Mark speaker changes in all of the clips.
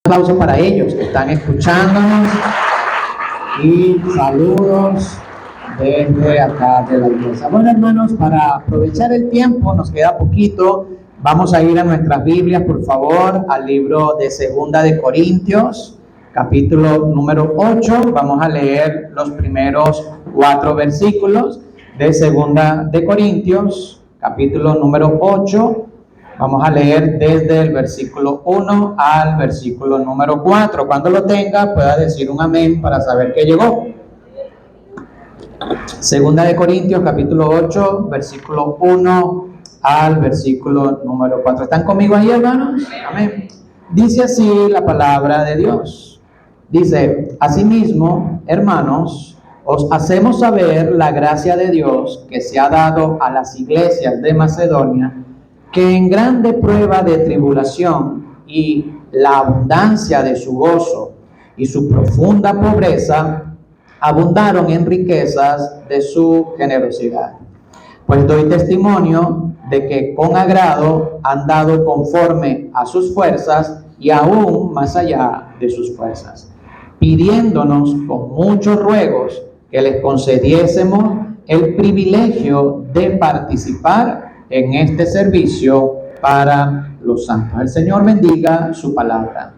Speaker 1: Aplauso para ellos que están escuchándonos y saludos desde acá de la iglesia. Bueno, hermanos, para aprovechar el tiempo, nos queda poquito. Vamos a ir a nuestras Biblias, por favor, al libro de Segunda de Corintios, capítulo número 8. Vamos a leer los primeros 4 versículos de Segunda de Corintios, capítulo número 8. Vamos a leer desde el versículo 1 al versículo número 4. Cuando lo tenga, pueda decir un amén para saber que llegó. Segunda de Corintios, capítulo 8, versículo 1 al versículo número 4. ¿Están conmigo ahí, hermanos? Amén. Dice así la palabra de Dios. Dice: asimismo, hermanos, os hacemos saber la gracia de Dios que se ha dado a las iglesias de Macedonia, que en grande prueba de tribulación y la abundancia de su gozo y su profunda pobreza abundaron en riquezas de su generosidad. Pues doy testimonio de que con agrado han dado conforme a sus fuerzas y aún más allá de sus fuerzas, pidiéndonos con muchos ruegos que les concediésemos el privilegio de participar en este servicio para los santos. El Señor bendiga su palabra.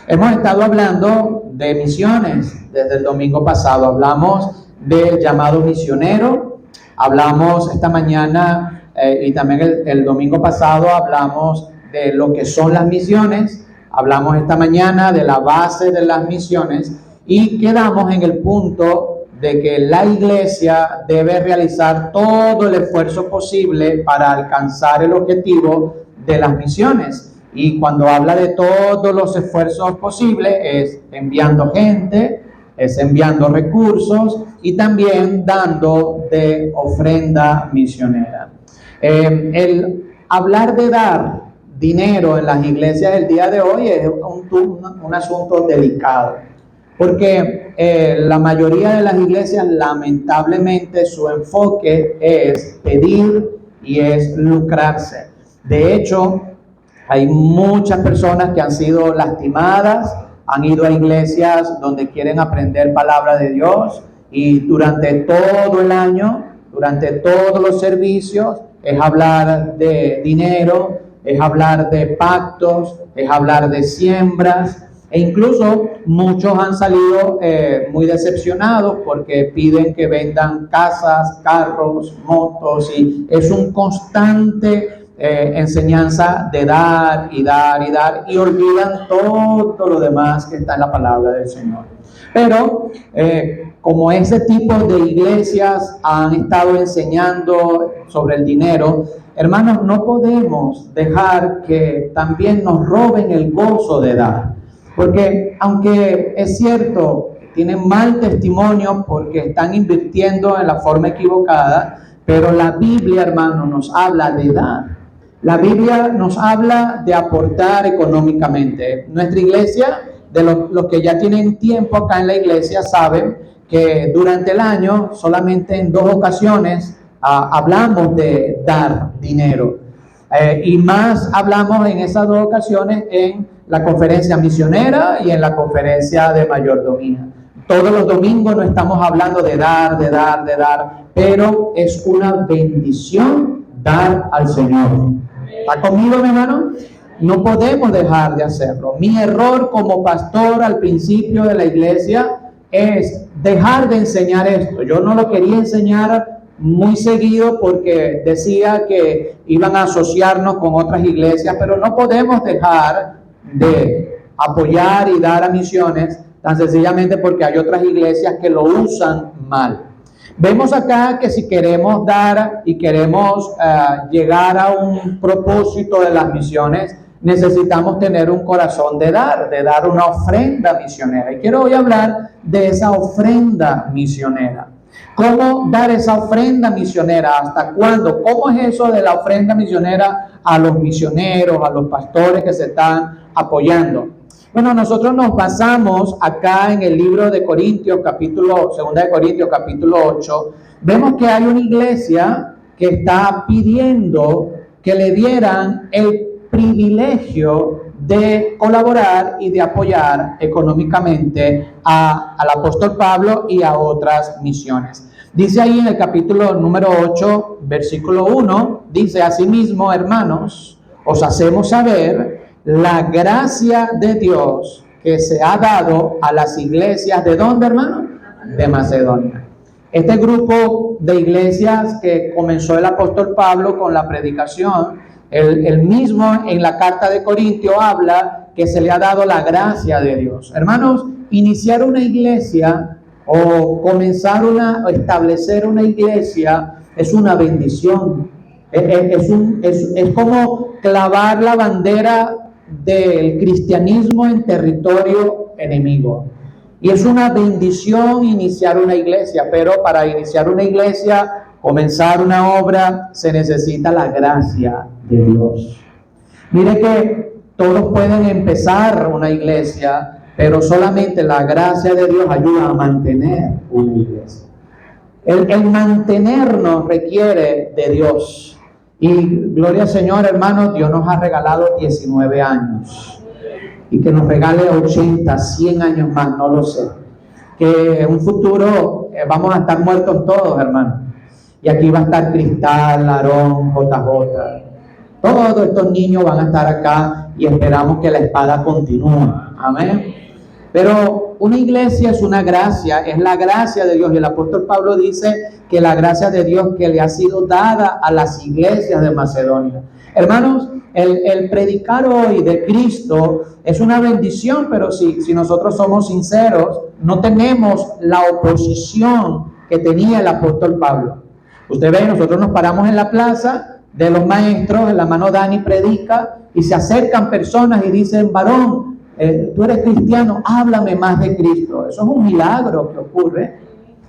Speaker 1: Hemos estado hablando de misiones desde el domingo pasado. Hablamos del llamado misionero. Hablamos esta mañana y también el domingo pasado hablamos de lo que son las misiones. Hablamos esta mañana de la base de las misiones y quedamos en el punto de que la iglesia debe realizar todo el esfuerzo posible para alcanzar el objetivo de las misiones. Y cuando habla de todos los esfuerzos posibles, es enviando gente, es enviando recursos y también dando de ofrenda misionera. El hablar de dar dinero en las iglesias del día de hoy es un asunto delicado, porque la mayoría de las iglesias, lamentablemente, su enfoque es pedir y es lucrarse. De hecho, hay muchas personas que han sido lastimadas, han ido a iglesias donde quieren aprender palabra de Dios y durante todo el año, durante todos los servicios, es hablar de dinero, es hablar de pactos, es hablar de siembras. E incluso muchos han salido muy decepcionados porque piden que vendan casas, carros, motos, y es un constante enseñanza de dar y dar y dar, y olvidan todo lo demás que está en la palabra del Señor. Pero como ese tipo de iglesias han estado enseñando sobre el dinero, hermanos, no podemos dejar que también nos roben el gozo de dar. Porque aunque es cierto, tienen mal testimonio porque están invirtiendo en la forma equivocada, pero la Biblia, hermano, nos habla de dar. La Biblia nos habla de aportar económicamente. Nuestra iglesia, de los que ya tienen tiempo acá en la iglesia, saben que durante el año, solamente en 2 ocasiones, hablamos de dar dinero. Y más hablamos en esas 2 ocasiones en la conferencia misionera y en la conferencia de mayordomía. Todos los domingos no estamos hablando de dar, pero es una bendición dar al Señor. ¿Está conmigo, mi hermano? No podemos dejar de hacerlo. Mi error como pastor al principio de la iglesia es dejar de enseñar esto. Yo no lo quería enseñar muy seguido porque decía que iban a asociarnos con otras iglesias, pero no podemos dejar de apoyar y dar a misiones tan sencillamente porque hay otras iglesias que lo usan mal. Vemos acá que si queremos dar y queremos llegar a un propósito de las misiones, necesitamos tener un corazón de dar una ofrenda misionera. Y quiero hoy hablar de esa ofrenda misionera. ¿Cómo dar esa ofrenda misionera? ¿Hasta cuándo? ¿Cómo es eso de la ofrenda misionera a los misioneros, a los pastores que se están apoyando? Bueno, nosotros nos basamos acá en el libro de Corintios, Segunda de Corintios, capítulo 8. Vemos que hay una iglesia que está pidiendo que le dieran el privilegio de colaborar y de apoyar económicamente al apóstol Pablo y a otras misiones. Dice ahí en el capítulo número 8, versículo 1, dice: asimismo, hermanos, os hacemos saber la gracia de Dios que se ha dado a las iglesias, ¿de dónde, hermano? De Macedonia. Este grupo de iglesias que comenzó el apóstol Pablo con la predicación, él mismo en la carta de Corintios habla que se le ha dado la gracia de Dios. Hermanos, iniciar una iglesia o establecer una iglesia es una bendición. Es como clavar la bandera del cristianismo en territorio enemigo. Y es una bendición iniciar una iglesia, pero para iniciar una iglesia, comenzar una obra, se necesita la gracia de Dios. Mire que todos pueden empezar una iglesia, pero solamente la gracia de Dios ayuda a mantener una iglesia. El mantenernos requiere de Dios. Y gloria al Señor, hermanos, Dios nos ha regalado 19 años. Y que nos regale 80, 100 años más, no lo sé. Que en un futuro vamos a estar muertos todos, hermanos. Y aquí va a estar Cristal, Aarón, JJ. Todos estos niños van a estar acá y esperamos que la espada continúe. Amén. Pero una iglesia es una gracia, es la gracia de Dios. Y el apóstol Pablo dice que la gracia de Dios que le ha sido dada a las iglesias de Macedonia. Hermanos, el predicar hoy de Cristo es una bendición, pero si nosotros somos sinceros, no tenemos la oposición que tenía el apóstol Pablo. Usted ve, nosotros nos paramos en la plaza de los maestros, en la mano Dani predica, y se acercan personas y dicen: varón, tú eres cristiano, háblame más de Cristo. Eso es un milagro que ocurre.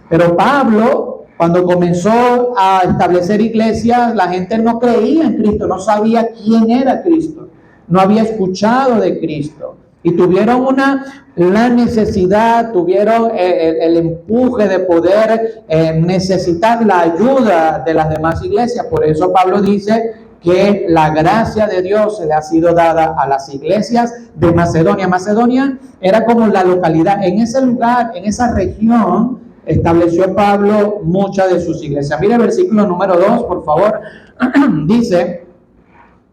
Speaker 1: Pero Pablo, cuando comenzó a establecer iglesias, la gente no creía en Cristo, no sabía quién era Cristo, no había escuchado de Cristo. Y tuvieron la necesidad, tuvieron el empuje de poder necesitar la ayuda de las demás iglesias. Por eso Pablo dice que la gracia de Dios se le ha sido dada a las iglesias de Macedonia. Macedonia era como la localidad, en ese lugar, en esa región, estableció Pablo muchas de sus iglesias. Mire el versículo número 2, por favor. Dice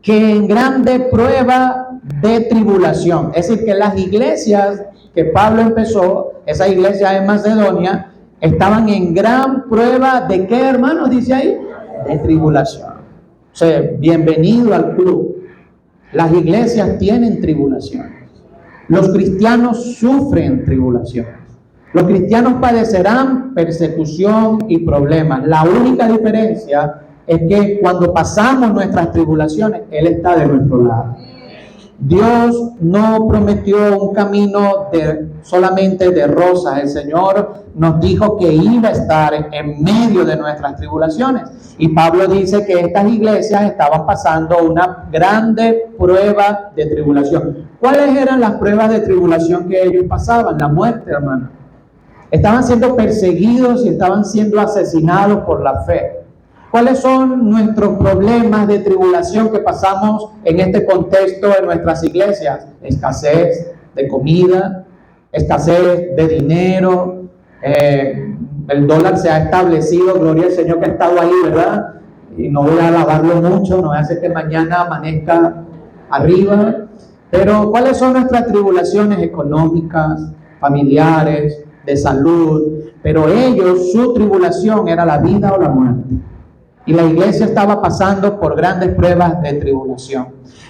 Speaker 1: que en grande prueba de tribulación. Es decir, que las iglesias que Pablo empezó, esas iglesias en Macedonia, estaban en gran prueba de ¿qué, hermanos? Dice ahí, de tribulación. O sea, bienvenido al club. Las iglesias tienen tribulaciones. Los cristianos sufren tribulaciones. Los cristianos padecerán persecución y problemas. La única diferencia es que cuando pasamos nuestras tribulaciones, Él está de nuestro lado. Dios no prometió un camino solamente de rosas. El Señor nos dijo que iba a estar en medio de nuestras tribulaciones. Y Pablo dice que estas iglesias estaban pasando una grande prueba de tribulación. ¿Cuáles eran las pruebas de tribulación que ellos pasaban? La muerte, hermano. Estaban siendo perseguidos y estaban siendo asesinados por la fe. ¿Cuáles son nuestros problemas de tribulación que pasamos en este contexto en nuestras iglesias? Escasez de comida, escasez de dinero, el dólar se ha establecido, gloria al Señor que ha estado ahí, ¿verdad? Y no voy a alabarlo mucho, no voy a hacer que mañana amanezca arriba. Pero ¿cuáles son nuestras tribulaciones económicas, familiares, de salud? Pero ellos, su tribulación era la vida o la muerte. Y la iglesia estaba pasando por grandes pruebas de tribulación.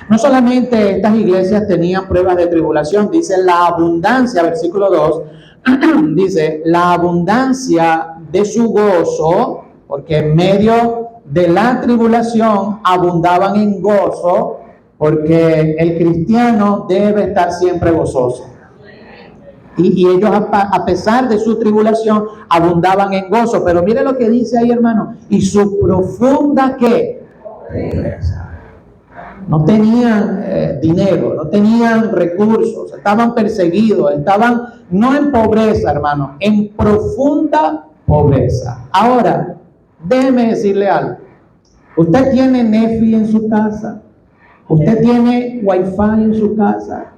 Speaker 1: No solamente estas iglesias tenían pruebas de tribulación, dice la abundancia, versículo 2, dice la abundancia de su gozo, porque en medio de la tribulación abundaban en gozo, porque el cristiano debe estar siempre gozoso. Y ellos, a pesar de su tribulación, abundaban en gozo. Pero mire lo que dice ahí, hermano. Y su profunda, ¿qué? Pobreza. No tenían dinero, no tenían recursos, estaban perseguidos, estaban no en pobreza, hermano, en profunda pobreza. Ahora, déjeme decirle algo. ¿Usted tiene Nefi en su casa? Usted tiene wifi en su casa,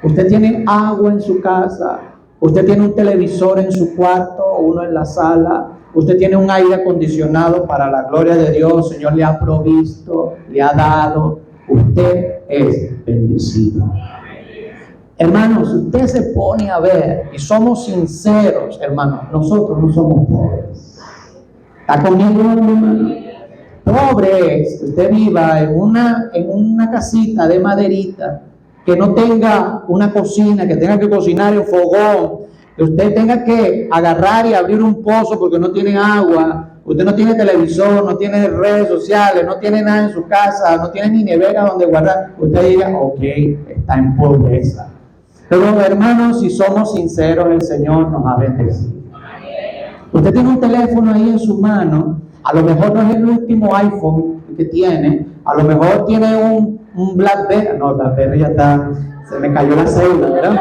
Speaker 1: usted tiene agua en su casa, usted tiene un televisor en su cuarto, uno en la sala, usted tiene un aire acondicionado para la gloria de Dios, el Señor le ha provisto, le ha dado, usted es bendecido. Hermanos, usted se pone a ver y somos sinceros, hermanos, nosotros no somos pobres. ¿Está conmigo, hermano? Pobre es que usted viva en una casita de maderita, que no tenga una cocina, que tenga que cocinar en fogón, que usted tenga que agarrar y abrir un pozo porque no tiene agua, usted no tiene televisor, no tiene redes sociales, no tiene nada en su casa, no tiene ni nevera donde guardar. Usted diga, ok, está en pobreza. Pero hermanos, si somos sinceros, el Señor nos ha bendecido. Usted tiene un teléfono ahí en su mano, a lo mejor no es el último iPhone que tiene, a lo mejor tiene un BlackBerry, no, BlackBerry ya está, se me cayó la cédula, ¿verdad?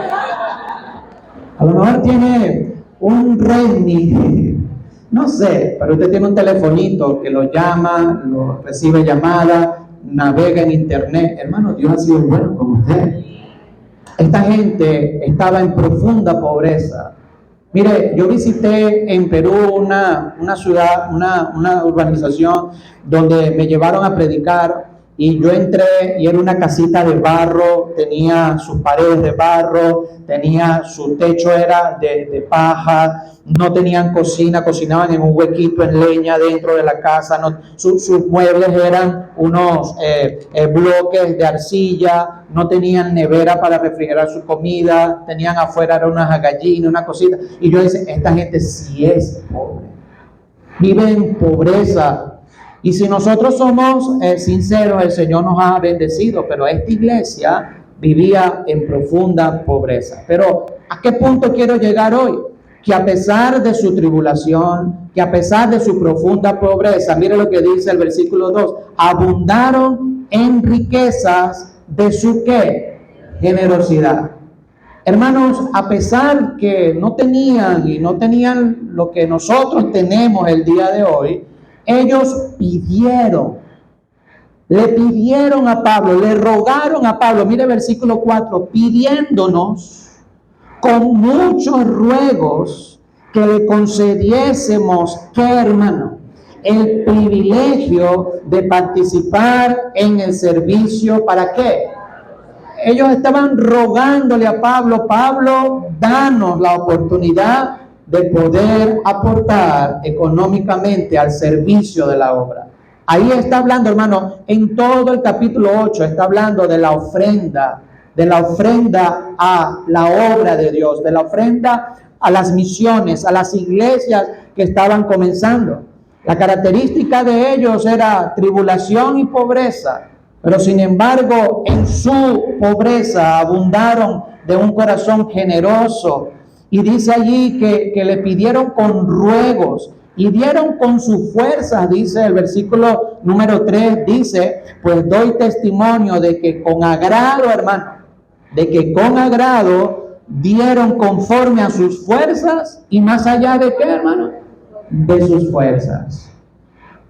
Speaker 1: A lo mejor tiene un Redmi, no sé, pero usted tiene un telefonito que lo llama, lo recibe llamadas, navega en internet. Hermano, Dios ha sido bueno con usted. Esta gente estaba en profunda pobreza. Mire, yo visité en Perú una ciudad, una urbanización donde me llevaron a predicar y yo entré y era una casita de barro, tenía sus paredes de barro, tenía su techo era de paja, no tenían cocina, cocinaban en un huequito en leña dentro de la casa, sus muebles eran unos bloques de arcilla, no tenían nevera para refrigerar su comida, tenían afuera unas gallinas, una cosita, y yo decía, esta gente sí es pobre, vive en pobreza. Y si nosotros somos sinceros, el Señor nos ha bendecido, pero esta iglesia vivía en profunda pobreza. Pero ¿a qué punto quiero llegar hoy? Que a pesar de su tribulación, que a pesar de su profunda pobreza, mire lo que dice el versículo 2, abundaron en riquezas de su ¿qué? Generosidad. Hermanos, a pesar que no tenían lo que nosotros tenemos el día de hoy, ellos le pidieron a Pablo, le rogaron a Pablo, mire versículo 4, pidiéndonos con muchos ruegos que le concediésemos, ¿qué, hermano? El privilegio de participar en el servicio, ¿para qué? Ellos estaban rogándole a Pablo, Pablo, danos la oportunidad de poder aportar económicamente al servicio de la obra. Ahí está hablando, hermano, en todo el capítulo 8, está hablando de la ofrenda a la obra de Dios, de la ofrenda a las misiones, a las iglesias que estaban comenzando. La característica de ellos era tribulación y pobreza, pero sin embargo, en su pobreza abundaron de un corazón generoso. Y dice allí que le pidieron con ruegos y dieron con sus fuerzas, dice el versículo número 3, dice, pues doy testimonio de que con agrado, hermano, de que con agrado dieron conforme a sus fuerzas y más allá de qué, hermano, de sus fuerzas.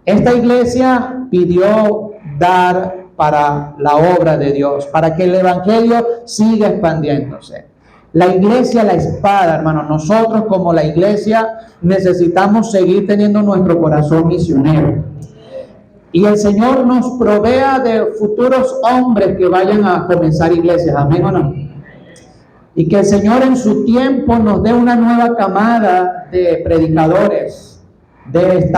Speaker 1: Esta iglesia pidió dar para la obra de Dios, para que el evangelio siga expandiéndose. La iglesia, la espada, hermano, nosotros como la iglesia necesitamos seguir teniendo nuestro corazón misionero. Y el Señor nos provea de futuros hombres que vayan a comenzar iglesias, amén o no. Y que el Señor en su tiempo nos dé una nueva camada de predicadores, de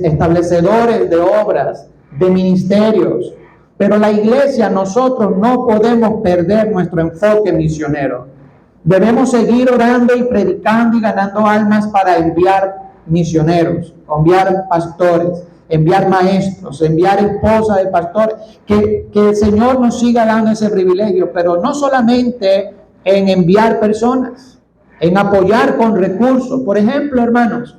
Speaker 1: establecedores de obras, de ministerios. Pero la iglesia, nosotros no podemos perder nuestro enfoque misionero. Debemos seguir orando y predicando y ganando almas para enviar misioneros, enviar pastores, enviar maestros, enviar esposas de pastores, que el Señor nos siga dando ese privilegio, pero no solamente en enviar personas, en apoyar con recursos. Por ejemplo, hermanos,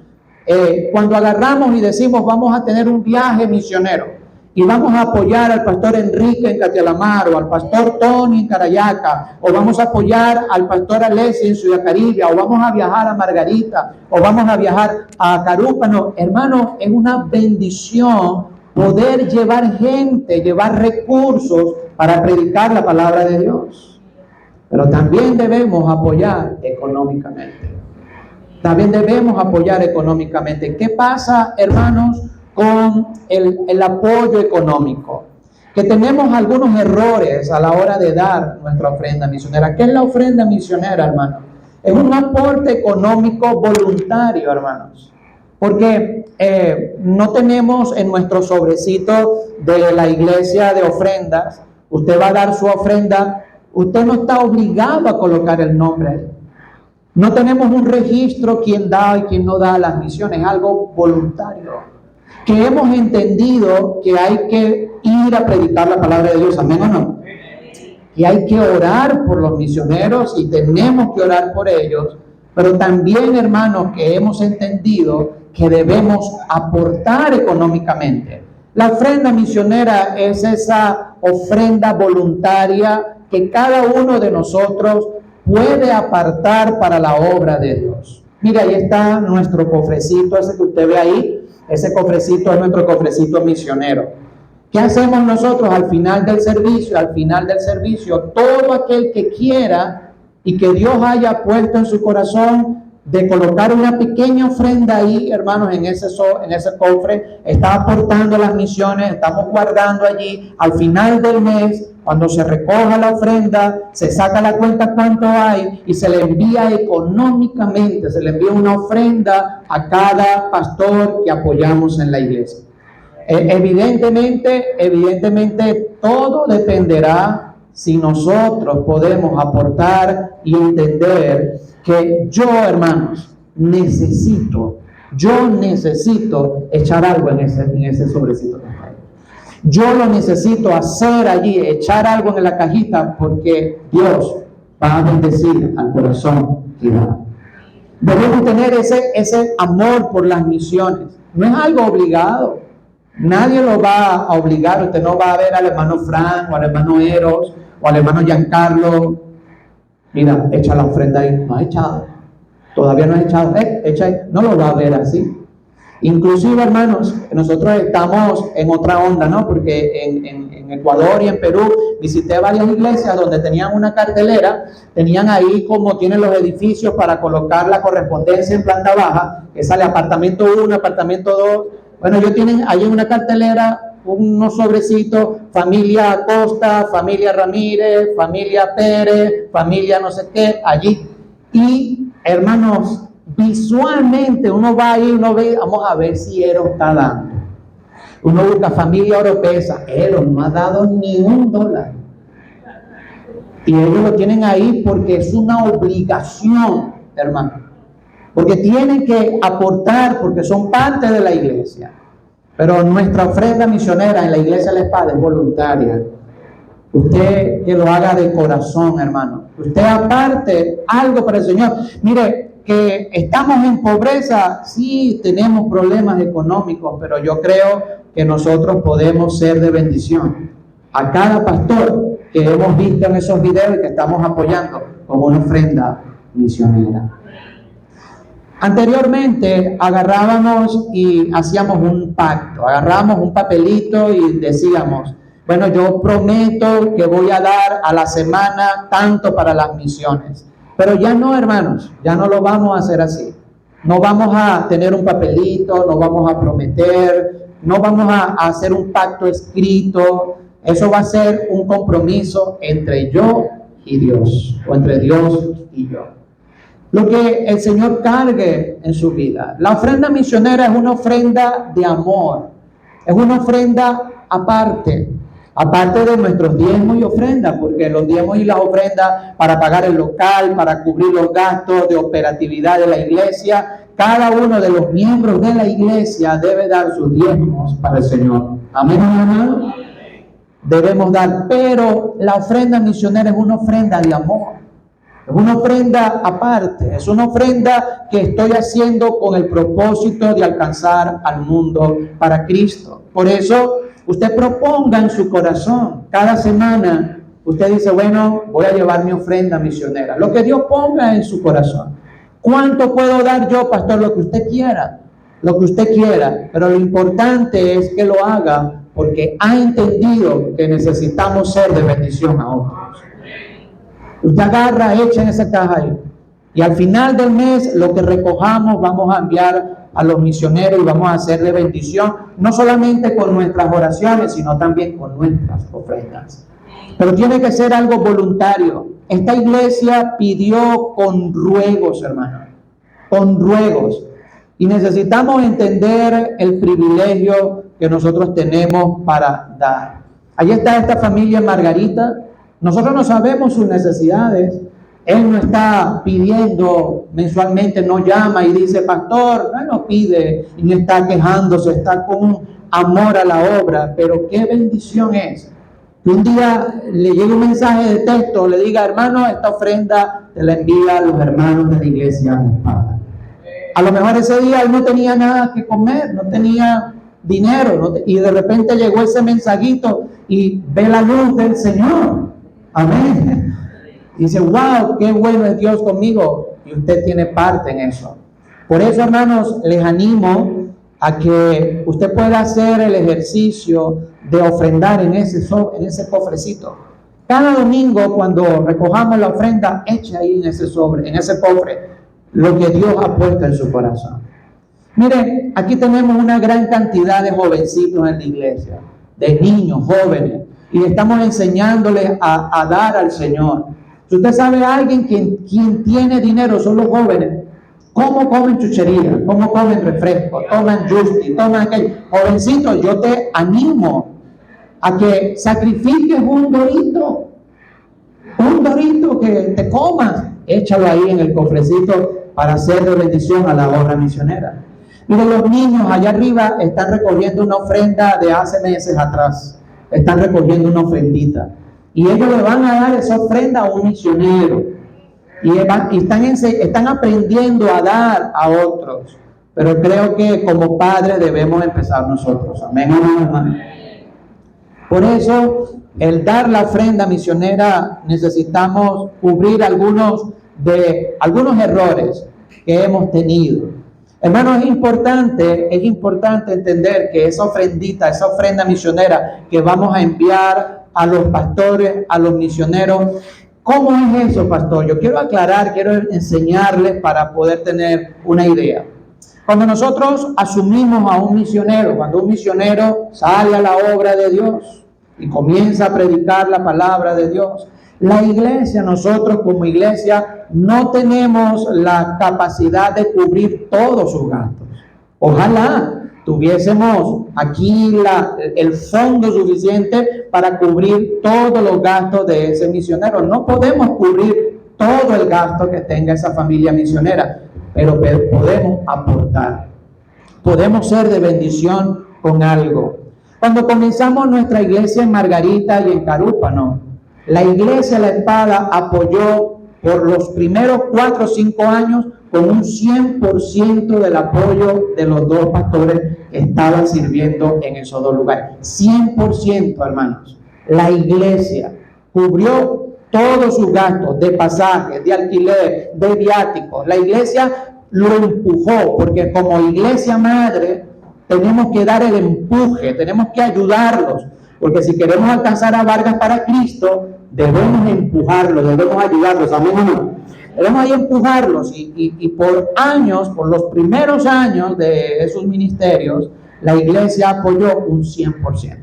Speaker 1: cuando agarramos y decimos vamos a tener un viaje misionero, y vamos a apoyar al pastor Enrique en Catialamar, o al pastor Tony en Carayaca, o vamos a apoyar al pastor Alessi en Ciudad Caribe, o vamos a viajar a Margarita, o vamos a viajar a Carúpano. Hermano, es una bendición poder llevar gente, llevar recursos para predicar la palabra de Dios. Pero también debemos apoyar económicamente. También debemos apoyar económicamente. ¿Qué pasa, hermanos, con el apoyo económico? Que tenemos algunos errores a la hora de dar nuestra ofrenda misionera. ¿Qué es la ofrenda misionera, hermano? Es un aporte económico voluntario, hermanos. Porque no tenemos en nuestro sobrecito de la iglesia de ofrendas, usted va a dar su ofrenda, usted no está obligado a colocar el nombre. No tenemos un registro quién da y quién no da las misiones, es algo voluntario. Que hemos entendido que hay que ir a predicar la palabra de Dios, amén o no. Y hay que orar por los misioneros y tenemos que orar por ellos, pero también, hermanos, que hemos entendido que debemos aportar económicamente. La ofrenda misionera es esa ofrenda voluntaria que cada uno de nosotros puede apartar para la obra de Dios. Mira, ahí está nuestro cofrecito, ese que usted ve ahí, ese cofrecito es nuestro cofrecito misionero. ¿Qué hacemos nosotros al final del servicio? Al final del servicio, todo aquel que quiera y que Dios haya puesto en su corazón de colocar una pequeña ofrenda ahí, hermanos, en ese cofre, está aportando las misiones, estamos guardando allí. Al final del mes, cuando se recoja la ofrenda, se saca la cuenta cuánto hay y se le envía económicamente, se le envía una ofrenda a cada pastor que apoyamos en la iglesia. Evidentemente, todo dependerá si nosotros podemos aportar y entender que yo, hermanos, necesito echar algo en ese sobrecito. Yo lo necesito hacer allí, echar algo en la cajita, porque Dios va a bendecir al corazón que da. Debemos tener ese amor por las misiones. No es algo obligado. Nadie lo va a obligar. Usted no va a ver al hermano Frank o al hermano Eros o al hermano Giancarlo. Mira, echa la ofrenda ahí. No ha echado. Todavía no ha echado. Echa ahí. No lo va a ver así. Inclusive, hermanos, nosotros estamos en otra onda, ¿no? Porque en Ecuador y en Perú visité varias iglesias donde tenían una cartelera, tenían ahí como tienen los edificios para colocar la correspondencia en planta baja, que sale apartamento 1, apartamento 2. Bueno, ellos tienen ahí en una cartelera unos sobrecitos, familia Acosta, familia Ramírez, familia Pérez, familia no sé qué, allí. Y, hermanos, visualmente uno va ahí, uno ve, vamos a ver si Eros está dando. Uno busca familia Oropesa, Eros no ha dado ni $1. Y ellos lo tienen ahí porque es una obligación, hermano. Porque tienen que aportar, porque son parte de la iglesia. Pero nuestra ofrenda misionera en la iglesia de la Espada es voluntaria. Usted que lo haga de corazón, hermano. Usted aparte algo para el Señor. Mire, que estamos en pobreza, sí tenemos problemas económicos, pero yo creo que nosotros podemos ser de bendición a cada pastor que hemos visto en esos videos y que estamos apoyando como una ofrenda misionera. Anteriormente agarrábamos y hacíamos un pacto, agarrábamos un papelito y decíamos, bueno, yo prometo que voy a dar a la semana tanto para las misiones. Pero ya no, hermanos, ya no lo vamos a hacer así. No vamos a tener un papelito, no vamos a prometer, no vamos a hacer un pacto escrito. Eso va a ser un compromiso entre yo y Dios, o entre Dios y yo. Lo que el Señor cargue en su vida. La ofrenda misionera es una ofrenda de amor, es una ofrenda aparte de nuestros diezmos y ofrendas, porque los diezmos y las ofrendas para pagar el local, para cubrir los gastos de operatividad de la iglesia, cada uno de los miembros de la iglesia debe dar sus diezmos para el Señor. Amén, hermano. Debemos dar, pero la ofrenda misionera es una ofrenda de amor. Es una ofrenda aparte, es una ofrenda que estoy haciendo con el propósito de alcanzar al mundo para Cristo. Por eso, usted proponga en su corazón, cada semana, usted dice, bueno, voy a llevar mi ofrenda misionera. Lo que Dios ponga en su corazón. ¿Cuánto puedo dar yo, pastor? Lo que usted quiera. lo que usted quiera, pero lo importante es que lo haga porque ha entendido que necesitamos ser de bendición a otros. Usted agarra, echa en esa caja ahí, y al final del mes lo que recojamos vamos a enviar a los misioneros y vamos a hacer de bendición, no solamente con nuestras oraciones, sino también con nuestras ofrendas. Pero tiene que ser algo voluntario. Esta iglesia pidió con ruegos, hermano, con ruegos. Y necesitamos entender el privilegio que nosotros tenemos para dar. Allí está esta familia Margarita. Nosotros no sabemos sus necesidades. Él no está pidiendo mensualmente, no llama y dice, pastor, no pide y no está quejándose, está con un amor a la obra. Pero qué bendición es que un día le llegue un mensaje de texto, le diga, hermano, esta ofrenda te la envía a los hermanos de la iglesia de Espada. A lo mejor ese día él no tenía nada que comer, no tenía dinero, y de repente llegó ese mensajito y ve la luz del Señor. Amén. Y dice, wow, qué bueno es Dios conmigo. Y usted tiene parte en eso. Por eso, hermanos, les animo a que usted pueda hacer el ejercicio de ofrendar en ese cofrecito. Cada domingo, cuando recojamos la ofrenda, eche ahí en ese sobre, en ese cofre, lo que Dios ha puesto en su corazón. Miren, aquí tenemos una gran cantidad de jovencitos en la iglesia, de niños, jóvenes, y estamos enseñándoles a dar al Señor. Si usted sabe a alguien quien tiene dinero, son los jóvenes. ¿Cómo comen chuchería? ¿Cómo comen refresco? Toman Justi, toman aquello. Jovencitos, yo te animo a que sacrifiques un dorito que te comas. Échalo ahí en el cofrecito para hacer de bendición a la obra misionera. Miren, los niños allá arriba están recogiendo una ofrenda de hace meses atrás. Están recogiendo una ofrendita. Y ellos le van a dar esa ofrenda a un misionero. Y están aprendiendo a dar a otros. Pero creo que como padres debemos empezar nosotros. Amén, hermano. Por eso, el dar la ofrenda misionera, necesitamos cubrir algunos errores que hemos tenido. Hermano, es importante entender que esa ofrenda misionera que vamos a enviar a los pastores, a los misioneros, ¿cómo es eso, pastor? Yo quiero aclarar, quiero enseñarles para poder tener una idea. Cuando nosotros asumimos a un misionero, cuando un misionero sale a la obra de Dios y comienza a predicar la palabra de Dios, la iglesia, nosotros como iglesia, no tenemos la capacidad de cubrir todos sus gastos. Ojalá tuviésemos aquí el fondo suficiente para cubrir todos los gastos de ese misionero. No podemos cubrir todo el gasto que tenga esa familia misionera, pero podemos aportar. Podemos ser de bendición con algo. Cuando comenzamos nuestra iglesia en Margarita y en Carúpano, la iglesia La Espada apoyó por los primeros 4 o 5 años con un 100% del apoyo de los dos pastores que estaban sirviendo en esos dos lugares. 100%, hermanos. La iglesia cubrió todos sus gastos de pasajes, de alquiler, de viáticos. La iglesia lo empujó, porque como iglesia madre tenemos que dar el empuje, tenemos que ayudarlos, porque si queremos alcanzar a Vargas para Cristo, debemos empujarlos, debemos ayudarlos. Amén, amén. Debemos ahí empujarlos y por años, por los primeros años de esos ministerios, la iglesia apoyó un 100%.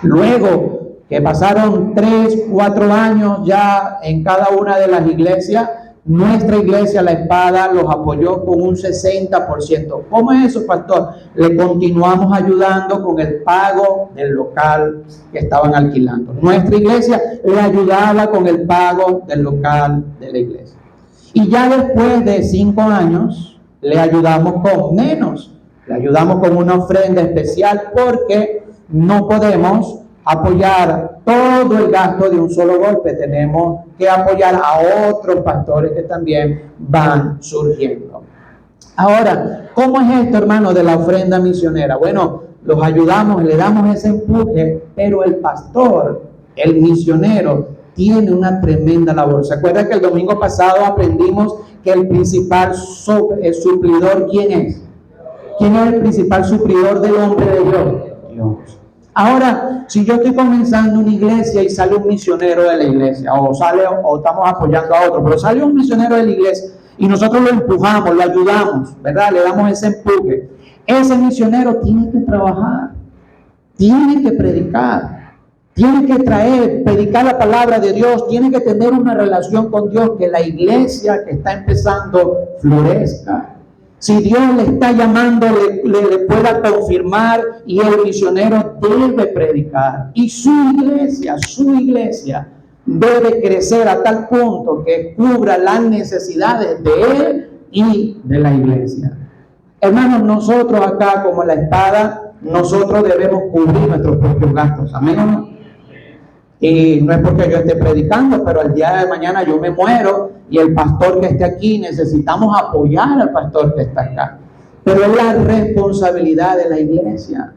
Speaker 1: Luego que pasaron 3, 4 años ya en cada una de las iglesias, nuestra iglesia La Espada los apoyó con un 60%. ¿Cómo es eso, pastor? Le continuamos ayudando con el pago del local que estaban alquilando. Nuestra iglesia le ayudaba con el pago del local de la iglesia. Y ya después de 5 años, le ayudamos con menos. Le ayudamos con una ofrenda especial porque no podemos apoyar todo el gasto de un solo golpe. Tenemos que apoyar a otros pastores que también van surgiendo. Ahora, ¿cómo es esto, hermano, de la ofrenda misionera? Bueno, los ayudamos, le damos ese empuje, pero el pastor, el misionero, tiene una tremenda labor. ¿Se acuerdan que el domingo pasado aprendimos que el principal suplidor, ¿quién es? ¿Quién es el principal suplidor del hombre de Dios? Dios. Ahora, si yo estoy comenzando una iglesia y sale un misionero de la iglesia, o estamos apoyando a otro, pero sale un misionero de la iglesia y nosotros lo empujamos, lo ayudamos, ¿verdad? Le damos ese empuje. Ese misionero tiene que trabajar, tiene que predicar, tiene que predicar la palabra de Dios, tiene que tener una relación con Dios, que la iglesia que está empezando florezca. Si Dios le está llamando, le pueda confirmar, y el misionero debe predicar. Y su iglesia debe crecer a tal punto que cubra las necesidades de él y de la iglesia. Hermanos, nosotros acá, como la espada, nosotros debemos cubrir nuestros propios gastos. Amén. Y no es porque yo esté predicando, pero el día de mañana yo me muero y el pastor que esté aquí, necesitamos apoyar al pastor que está acá. Pero es la responsabilidad de la iglesia.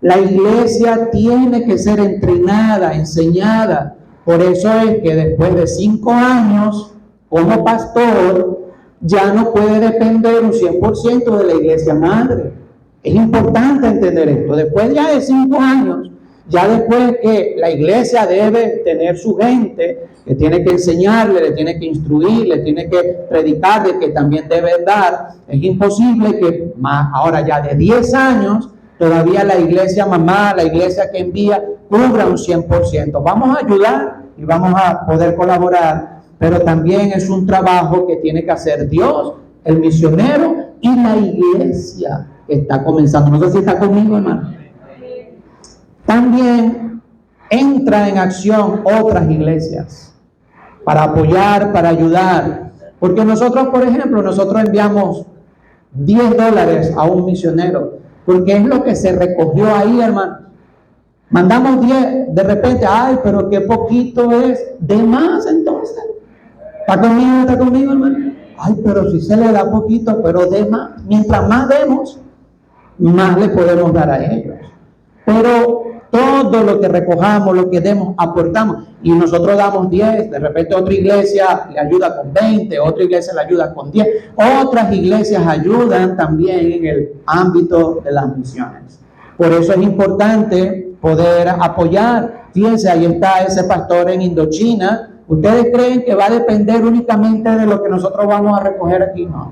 Speaker 1: La iglesia tiene que ser entrenada, enseñada. Por eso es que después de 5 años como pastor, ya no puede depender un 100% de la iglesia madre. Es importante entender esto. Después ya de 5 años, ya después que la iglesia debe tener su gente, que tiene que enseñarle, le tiene que instruir, le tiene que predicarle, que también debe dar. Es imposible que ahora ya de 10 años, todavía la iglesia mamá, la iglesia que envía, cubra un 100%. Vamos a ayudar y vamos a poder colaborar, pero también es un trabajo que tiene que hacer Dios, el misionero y la iglesia que está comenzando. No sé si está conmigo, hermano. También entra en acción otras iglesias para apoyar, para ayudar. Porque nosotros, por ejemplo, nosotros enviamos $10 a un misionero, porque es lo que se recogió ahí, hermano. Mandamos 10, de repente, ay, pero qué poquito es, de más entonces. ¿Está conmigo, hermano? Ay, pero si se le da poquito, pero de más. Mientras más demos, más le podemos dar a ellos. Pero todo lo que recojamos, lo que demos, aportamos. Y nosotros damos 10, de repente otra iglesia le ayuda con 20, otra iglesia le ayuda con 10. Otras iglesias ayudan también en el ámbito de las misiones. Por eso es importante poder apoyar. Fíjense, ahí está ese pastor en Indochina. ¿Ustedes creen que va a depender únicamente de lo que nosotros vamos a recoger aquí? No.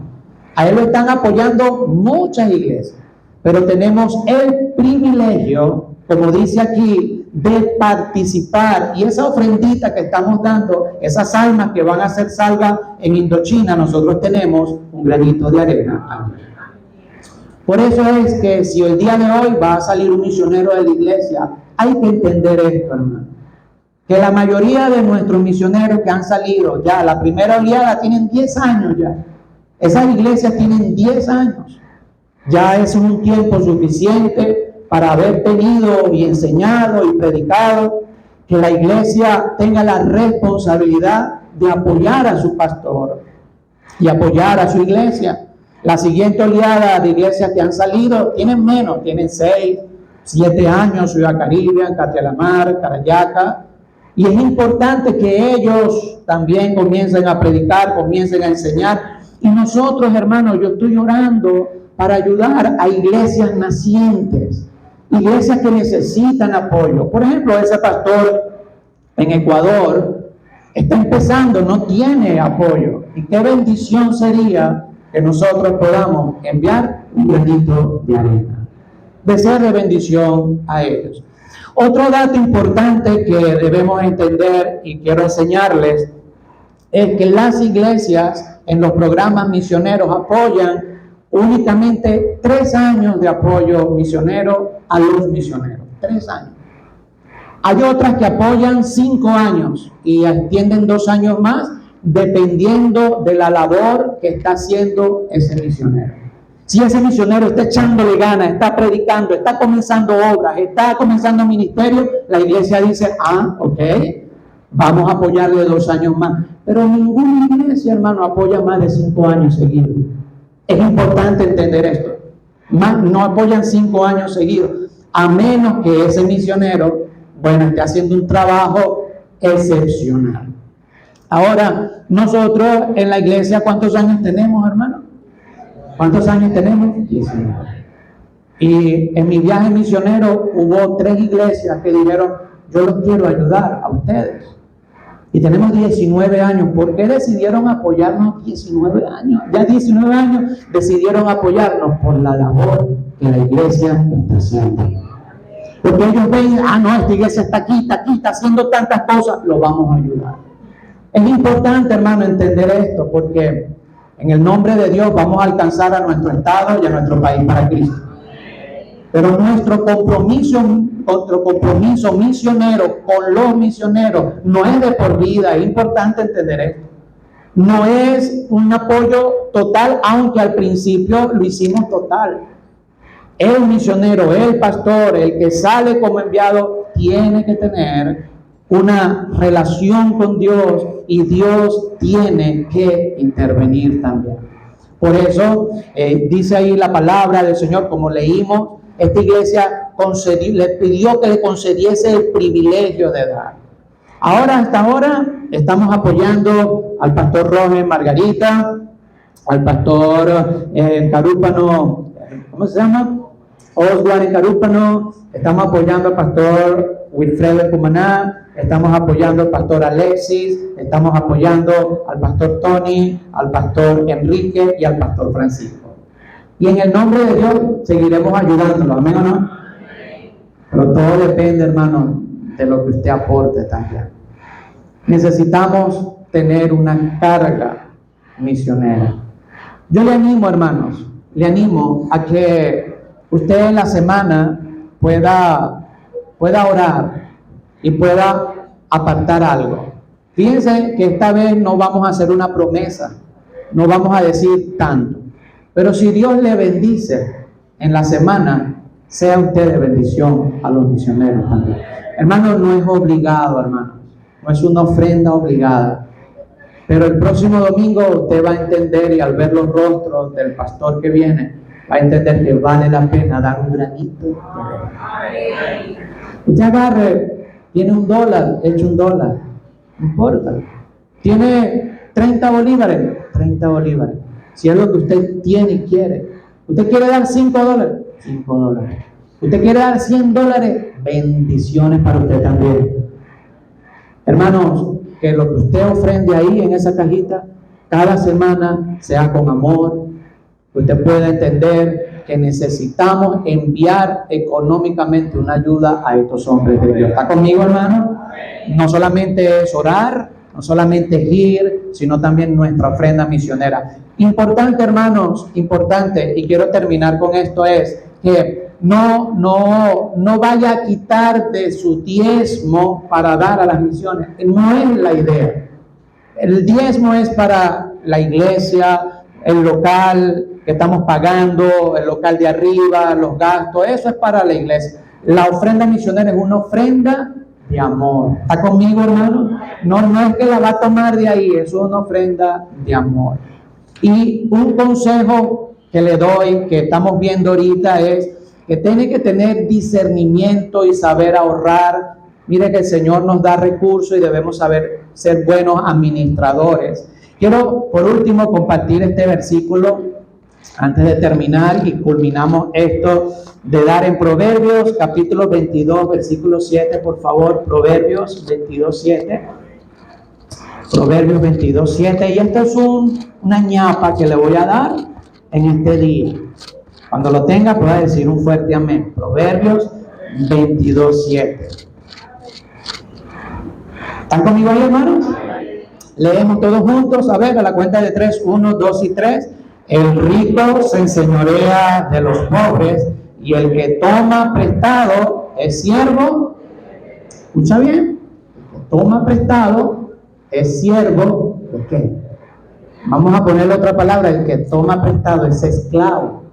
Speaker 1: A él lo están apoyando muchas iglesias. Pero tenemos el privilegio, como dice aquí, de participar. Y esa ofrendita que estamos dando, esas almas que van a ser salvas en Indochina, nosotros tenemos un granito de arena. Por eso es que si el día de hoy va a salir un misionero de la iglesia, hay que entender esto, hermano. Que la mayoría de nuestros misioneros que han salido ya, la primera oleada, tienen 10 años ya. Esas iglesias tienen 10 años. Ya es un tiempo suficiente para haber tenido y enseñado y predicado, que la iglesia tenga la responsabilidad de apoyar a su pastor y apoyar a su iglesia. La siguiente oleada de iglesias que han salido tienen menos, tienen 6, 7 años, Ciudad Caribe, Catialamar, Carayaca, y es importante que ellos también comiencen a predicar, comiencen a enseñar. Y nosotros, hermanos, yo estoy orando para ayudar a iglesias nacientes, iglesias que necesitan apoyo. Por ejemplo, ese pastor en Ecuador está empezando, no tiene apoyo. Y qué bendición sería que nosotros podamos enviar un granito de arena, de ser de bendición a ellos. Otro dato importante que debemos entender y quiero enseñarles es que las iglesias en los programas misioneros apoyan únicamente 3 años de apoyo misionero a los misioneros. 3 años. Hay otras que apoyan 5 años y extienden 2 años más, dependiendo de la labor que está haciendo ese misionero. Si ese misionero está echándole ganas, está predicando, está comenzando obras, está comenzando ministerio, la iglesia dice, ok, vamos a apoyarle 2 años más. Pero ninguna iglesia, hermano, apoya más de 5 años seguidos. Es importante entender esto. No apoyan 5 años seguidos, a menos que ese misionero, esté haciendo un trabajo excepcional. Ahora, nosotros en la iglesia, ¿cuántos años tenemos, hermano? ¿Cuántos años tenemos? 19. Y en mi viaje misionero hubo 3 iglesias que dijeron, yo los quiero ayudar a ustedes. Y tenemos 19 años. ¿Por qué decidieron apoyarnos 19 años? Ya 19 años decidieron apoyarnos por la labor que la iglesia está haciendo. Porque ellos ven, no, esta iglesia está aquí, está haciendo tantas cosas, lo vamos a ayudar. Es importante, hermano, entender esto, porque en el nombre de Dios vamos a alcanzar a nuestro estado y a nuestro país para Cristo. Pero nuestro compromiso misionero con los misioneros no es de por vida. Es importante entender esto. No es un apoyo total, aunque al principio lo hicimos total. El misionero, el pastor, el que sale como enviado, tiene que tener una relación con Dios y Dios tiene que intervenir también. Por eso dice ahí la palabra del Señor, como leímos, esta iglesia le pidió que le concediese el privilegio de dar. Hasta ahora estamos apoyando al pastor Roger Margarita, al pastor Carúpano, ¿cómo se llama? Oswald en Carúpano, estamos apoyando al pastor Wilfredo Cumaná, estamos apoyando al pastor Alexis, estamos apoyando al pastor Tony, al pastor Enrique y al pastor Francisco. Y en el nombre de Dios seguiremos ayudándolo, ¿amén o no? Pero todo depende, hermano, de lo que usted aporte también. Necesitamos tener una carga misionera. Yo le animo, hermanos, a que usted en la semana pueda orar y pueda apartar algo. Fíjense que esta vez no vamos a hacer una promesa, no vamos a decir tanto. Pero si Dios le bendice en la semana, sea usted de bendición a los misioneros también. Hermano, no es obligado, hermano. No es una ofrenda obligada. Pero el próximo domingo usted va a entender, y al ver los rostros del pastor que viene, va a entender que vale la pena dar un granito de arena. Usted agarre, tiene $1, eche $1, no importa. Tiene 30 bolívares, 30 bolívares. Si es lo que usted tiene y quiere. Usted quiere dar $5, $5. Usted quiere dar $100, bendiciones para usted también. Hermanos, que lo que usted ofrende ahí en esa cajita, cada semana sea con amor. Usted pueda entender que necesitamos enviar económicamente una ayuda a estos hombres de Dios. ¿Está conmigo, hermano? No solamente es orar, no solamente es ir, sino también nuestra ofrenda misionera. Importante, hermanos, importante, y quiero terminar con esto, es que no vaya a quitar de su diezmo para dar a las misiones. No es la idea. El diezmo es para la iglesia, el local que estamos pagando, el local de arriba, los gastos, eso es para la iglesia. La ofrenda misionera es una ofrenda de amor. ¿Está conmigo, hermano? No es que la va a tomar de ahí, es una ofrenda de amor. Y un consejo que le doy, que estamos viendo ahorita, es que tiene que tener discernimiento y saber ahorrar. Mire que el Señor nos da recursos y debemos saber ser buenos administradores. Quiero, por último, compartir este versículo antes de terminar y culminamos esto de dar en Proverbios, capítulo 22, versículo 7, por favor. Proverbios 22, 7. Proverbios 22, 7. Y esta es una ñapa que le voy a dar en este día. Cuando lo tenga, pueda decir un fuerte amén. Proverbios 22, 7. ¿Están conmigo ahí, hermanos? Leemos todos juntos. A ver, a la cuenta de 3, 1, 2 y 3. El rico se enseñorea de los pobres, y el que toma prestado es siervo. ¿Escucha bien? El que toma prestado es siervo de qué? Vamos a ponerle otra palabra. El que toma prestado es esclavo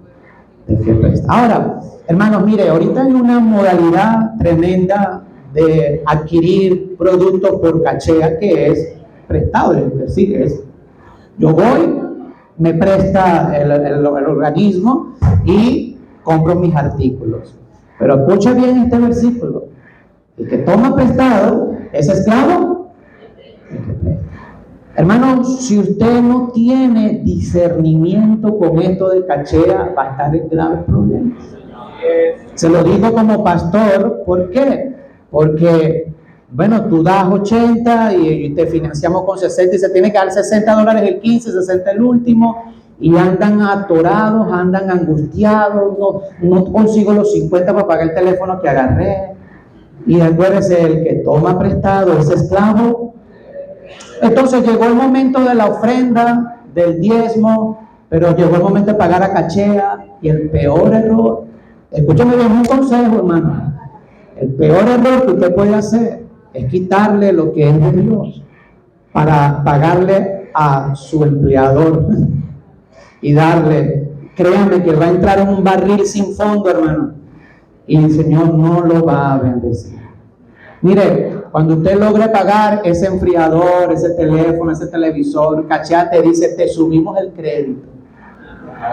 Speaker 1: del que presta. Ahora, hermanos, mire, ahorita hay una modalidad tremenda de adquirir productos por cachea, que es prestado. Es decir, yo voy, me presta el organismo y compro mis artículos. Pero escucha bien este versículo. El que toma prestado es esclavo. Hermanos, si usted no tiene discernimiento con esto de cachea, va a estar en graves problemas. Se lo digo como pastor, ¿por qué? Porque, bueno, tú das 80 y te financiamos con 60 y se tiene que dar $60 el 15, 60 el último, y andan atorados, andan angustiados, no consigo los 50 para pagar el teléfono que agarré. Y acuérdese, el que toma prestado es esclavo. Entonces llegó el momento de la ofrenda, del diezmo, pero llegó el momento de pagar a cachea, y el peor error, escúchame bien, un consejo, hermano, el peor error que usted puede hacer es quitarle lo que es de Dios para pagarle a su empleador y darle, créame que va a entrar en un barril sin fondo, hermano, y el Señor no lo va a bendecir. Mire, cuando usted logre pagar ese enfriador, ese teléfono, ese televisor, cachea te dice, te subimos el crédito.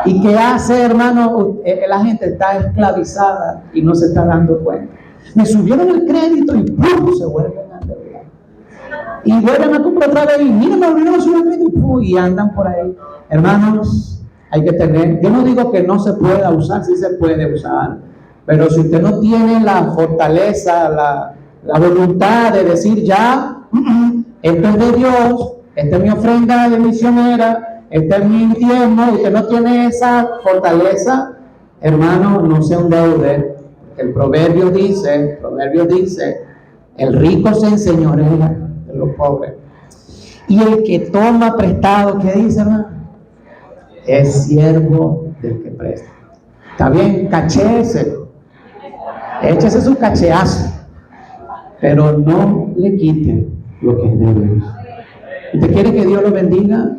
Speaker 1: ¿Y qué hace, hermano? La gente está esclavizada y no se está dando cuenta. Me subieron el crédito y ¡pum! Se vuelven a endeudar. Y vuelven a comprar otra vez y miren, me volvieron a subir el crédito y ¡pum! Y andan por ahí. Hermanos, hay que tener, yo no digo que no se pueda usar, sí se puede usar, pero si usted no tiene la fortaleza, la voluntad de decir ya, esto es de Dios, esta es mi ofrenda de misionera, este es mi diezmo, usted no tiene esa fortaleza, hermano, no se endeude. El proverbio dice, el rico se enseñorea de los pobres. Y el que toma prestado, ¿qué dice, hermano? Es siervo del que presta. Está bien, cachéese, échese su cacheazo, pero no le quite lo que es de Dios. ¿Usted quiere que Dios lo bendiga?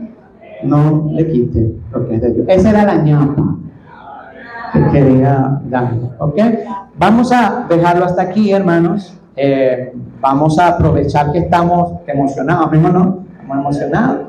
Speaker 1: No le quite lo que es de Dios. Esa era la ñapa que quería darle. ¿Ok? Vamos a dejarlo hasta aquí, hermanos. Vamos a aprovechar que estamos emocionados. Mismo no, estamos emocionados.